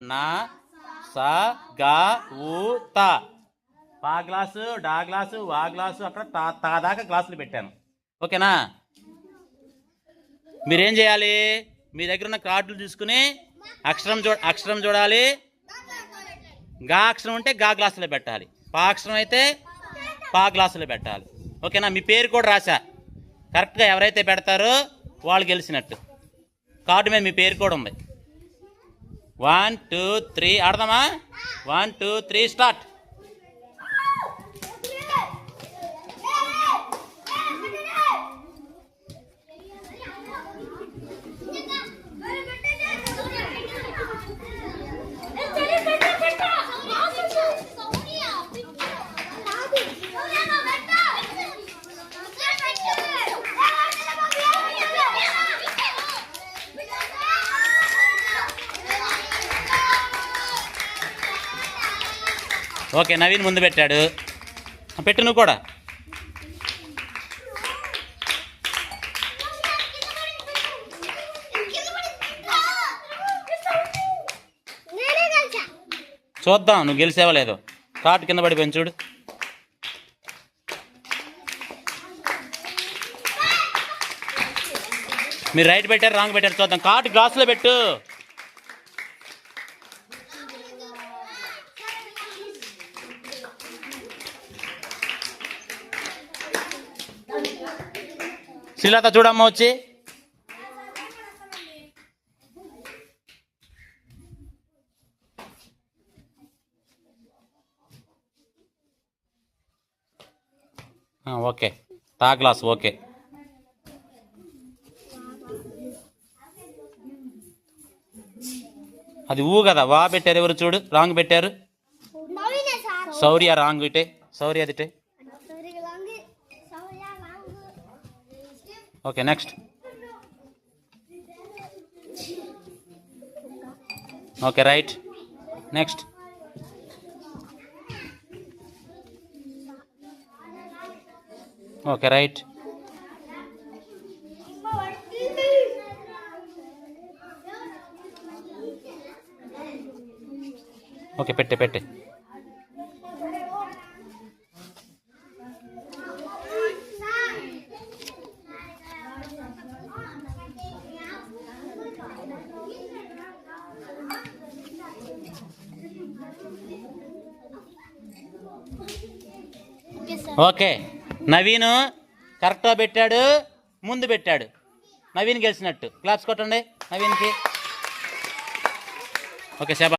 నా సా గా ఊ తా. పా గ్లాసు, డా గ్లాసు, వా గ్లాసు, అక్కడ తా దాకా గ్లాసులు పెట్టాను. ఓకేనా? మీరేం చేయాలి? మీ దగ్గర ఉన్న కార్డులు తీసుకుని అక్షరం చూడాలి. గా అక్షరం ఉంటే గా గ్లాసులో పెట్టాలి. పా అక్షరం అయితే పా గ్లాసులో పెట్టాలి. ఓకేనా? మీ పేరు కూడా రాశా. కరెక్ట్గా ఎవరైతే పెడతారో వాళ్ళు గెలిచినట్టు. కార్డు మీద మీ పేరు కూడా ఉంది. 1 2 3 ఆడదామా? 1 2 3 స్టార్ట్. ఓకే, నవీన్ ముందు పెట్టాడు. పెట్టు నువ్వు కూడా. చూద్దాం నువ్వు గెలిచేవా లేదో. కార్డు కింద పడిపోయింది చూడు. మీరు రైట్ పెట్టారు, రాంగ్ పెట్టారు చూద్దాం. కార్డు గ్లాసులో పెట్టు. శ్రీలత చూడమ్మ వచ్చి. ఓకే, తా గ్లాస్ ఓకే. అది ఊ కదా, వా పెట్టారు ఎవరు చూడు. రాంగ్ పెట్టారు. శౌర్య రాంగ్ ఇటే. శౌర్య అది ఇటే. Okay, next. Okay, right. Next. Okay, right. Okay, పెట్టే. ఓకే, నవీన్ కరెక్ట్గా పెట్టాడు, ముందు పెట్టాడు. నవీన్ గెలిచినట్టు. క్లాప్స్ కొట్టండి నవీన్కి. ఓకే, శభా.